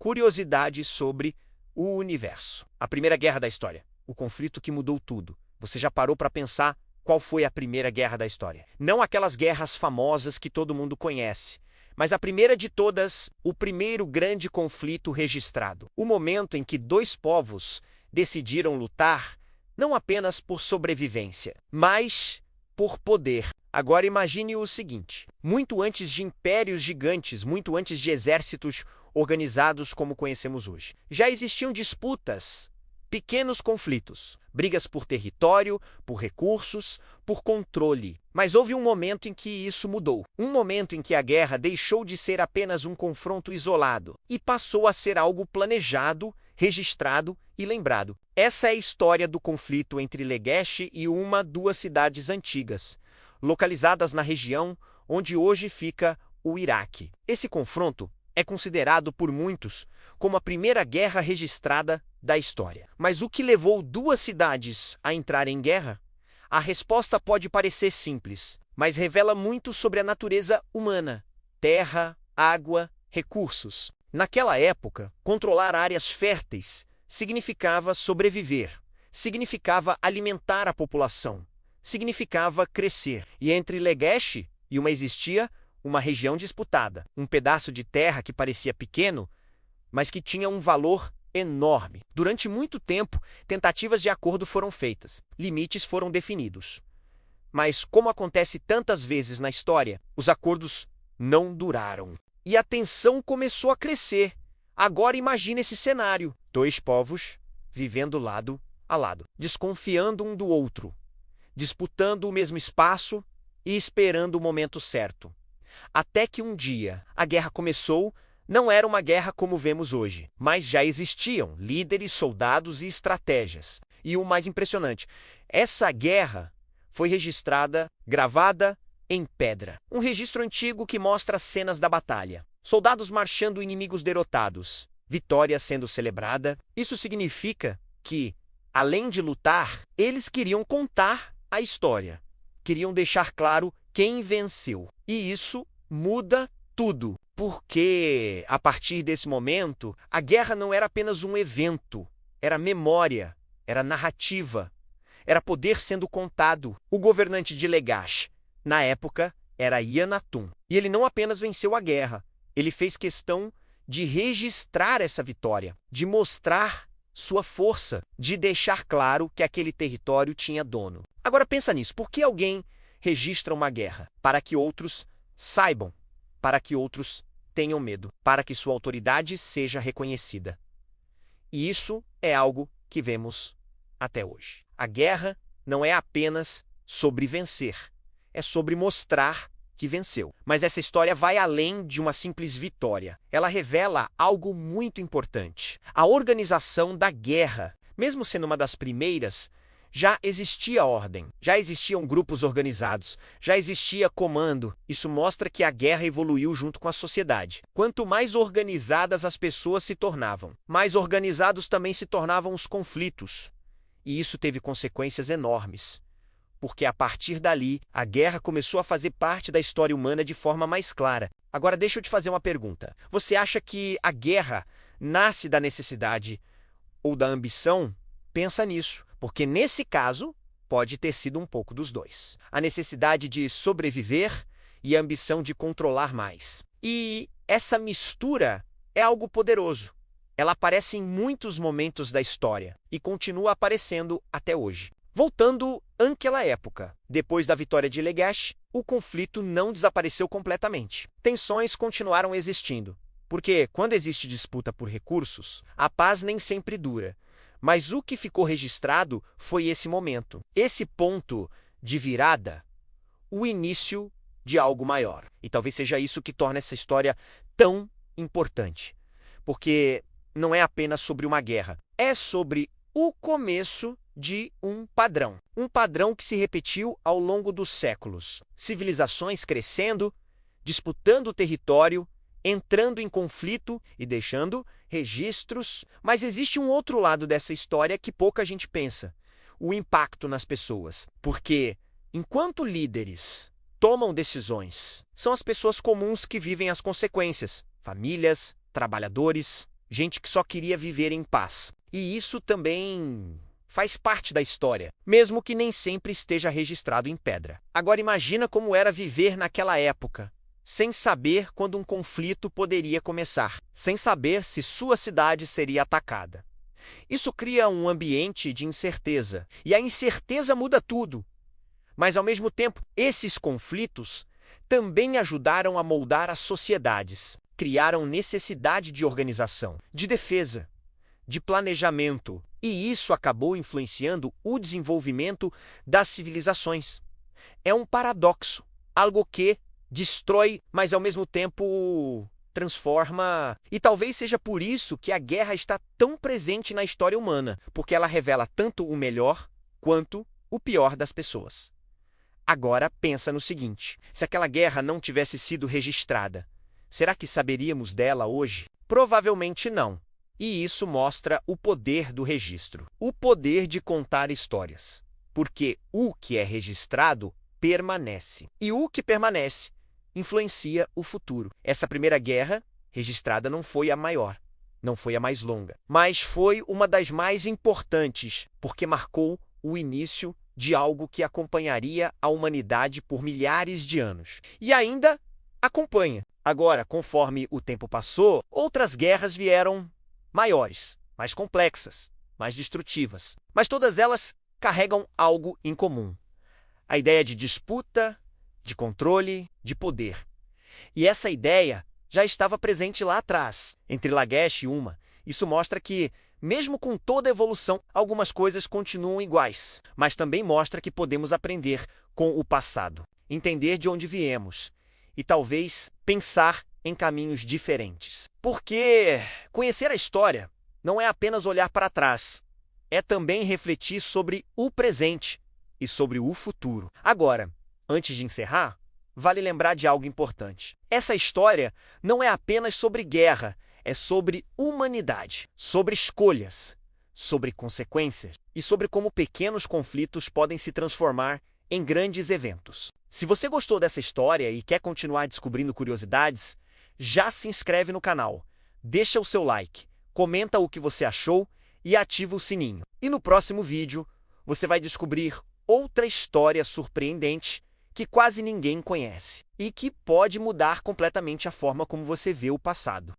curiosidade sobre o universo. A primeira guerra da história, o conflito que mudou tudo. Você já parou para pensar qual foi a primeira guerra da história? Não aquelas guerras famosas que todo mundo conhece, mas a primeira de todas, o primeiro grande conflito registrado. O momento em que dois povos decidiram lutar não apenas por sobrevivência, mas por poder. Agora imagine o seguinte: muito antes de impérios gigantes, muito antes de exércitos organizados como conhecemos hoje, já existiam disputas, pequenos conflitos, brigas por território, por recursos, por controle. Mas houve um momento em que isso mudou. Um momento em que a guerra deixou de ser apenas um confronto isolado e passou a ser algo planejado, registrado e lembrado. Essa é a história do conflito entre Legesh e duas cidades antigas, localizadas na região onde hoje fica o Iraque. Esse confronto é considerado por muitos como a primeira guerra registrada da história. Mas o que levou duas cidades a entrar em guerra? A resposta pode parecer simples, mas revela muito sobre a natureza humana: terra, água, recursos. Naquela época, controlar áreas férteis significava sobreviver, significava alimentar a população, significava crescer. E entre Legesh e existia uma região disputada, um pedaço de terra que parecia pequeno, mas que tinha um valor enorme. Durante muito tempo, tentativas de acordo foram feitas, limites foram definidos. Mas, como acontece tantas vezes na história, os acordos não duraram. E a tensão começou a crescer. Agora imagine esse cenário: dois povos vivendo lado a lado, desconfiando um do outro, disputando o mesmo espaço e esperando o momento certo. Até que um dia a guerra começou. Não era uma guerra como vemos hoje, mas já existiam líderes, soldados e estratégias. E o mais impressionante, essa guerra foi registrada, gravada em pedra. Um registro antigo que mostra cenas da batalha. Soldados marchando, inimigos derrotados, vitória sendo celebrada. Isso significa que, além de lutar, eles queriam contar a história. Queriam deixar claro quem venceu. E isso muda tudo. Porque, a partir desse momento, a guerra não era apenas um evento, era memória, era narrativa, era poder sendo contado. O governante de Legash, na época, era Yanatun. E ele não apenas venceu a guerra, ele fez questão de registrar essa vitória, de mostrar sua força, de deixar claro que aquele território tinha dono. Agora pensa nisso: por que alguém registra uma guerra? Para que outros saibam, para que outros tenham medo, para que sua autoridade seja reconhecida. E isso é algo que vemos até hoje. A guerra não é apenas sobre vencer, é sobre mostrar que venceu. Mas essa história vai além de uma simples vitória. Ela revela algo muito importante: a organização da guerra. Mesmo sendo uma das primeiras, já existia ordem, já existiam grupos organizados, já existia comando. Isso mostra que a guerra evoluiu junto com a sociedade. Quanto mais organizadas as pessoas se tornavam, mais organizados também se tornavam os conflitos. E isso teve consequências enormes, porque a partir dali, a guerra começou a fazer parte da história humana de forma mais clara. Agora deixa eu te fazer uma pergunta. Você acha que a guerra nasce da necessidade ou da ambição? Pensa nisso. Porque, nesse caso, pode ter sido um pouco dos dois. A necessidade de sobreviver e a ambição de controlar mais. E essa mistura é algo poderoso. Ela aparece em muitos momentos da história e continua aparecendo até hoje. Voltando àquela época, depois da vitória de Legesh, o conflito não desapareceu completamente. Tensões continuaram existindo, porque quando existe disputa por recursos, a paz nem sempre dura. Mas o que ficou registrado foi esse momento, esse ponto de virada, o início de algo maior. E talvez seja isso que torna essa história tão importante. Porque não é apenas sobre uma guerra, é sobre o começo de um padrão. Um padrão que se repetiu ao longo dos séculos. Civilizações crescendo, disputando o território, entrando em conflito e deixando registros. Mas existe um outro lado dessa história que pouca gente pensa: o impacto nas pessoas. Porque, enquanto líderes tomam decisões, são as pessoas comuns que vivem as consequências: famílias, trabalhadores, gente que só queria viver em paz. E isso também faz parte da história, mesmo que nem sempre esteja registrado em pedra. Agora imagina como era viver naquela época, sem saber quando um conflito poderia começar, sem saber se sua cidade seria atacada. Isso cria um ambiente de incerteza, e a incerteza muda tudo. Mas, ao mesmo tempo, esses conflitos também ajudaram a moldar as sociedades, criaram necessidade de organização, de defesa, de planejamento, e isso acabou influenciando o desenvolvimento das civilizações. É um paradoxo, algo que destrói, mas ao mesmo tempo transforma. E talvez seja por isso que a guerra está tão presente na história humana, porque ela revela tanto o melhor quanto o pior das pessoas. Agora pensa no seguinte: se aquela guerra não tivesse sido registrada, será que saberíamos dela hoje? Provavelmente não. E isso mostra o poder do registro, o poder de contar histórias. Porque o que é registrado permanece. E o que permanece influencia o futuro. Essa primeira guerra registrada não foi a maior, não foi a mais longa, mas foi uma das mais importantes, porque marcou o início de algo que acompanharia a humanidade por milhares de anos. E ainda acompanha. Agora, conforme o tempo passou, outras guerras vieram maiores, mais complexas, mais destrutivas. Mas todas elas carregam algo em comum: a ideia de disputa, de controle, de poder. E essa ideia já estava presente lá atrás, entre Lagash e Uma. Isso mostra que, mesmo com toda a evolução, algumas coisas continuam iguais, mas também mostra que podemos aprender com o passado, entender de onde viemos e talvez pensar em caminhos diferentes. Porque conhecer a história não é apenas olhar para trás, é também refletir sobre o presente e sobre o futuro. Agora, antes de encerrar, vale lembrar de algo importante. Essa história não é apenas sobre guerra, é sobre humanidade, sobre escolhas, sobre consequências e sobre como pequenos conflitos podem se transformar em grandes eventos. Se você gostou dessa história e quer continuar descobrindo curiosidades, já se inscreve no canal, deixa o seu like, comenta o que você achou e ativa o sininho. E no próximo vídeo, você vai descobrir outra história surpreendente que quase ninguém conhece e que pode mudar completamente a forma como você vê o passado.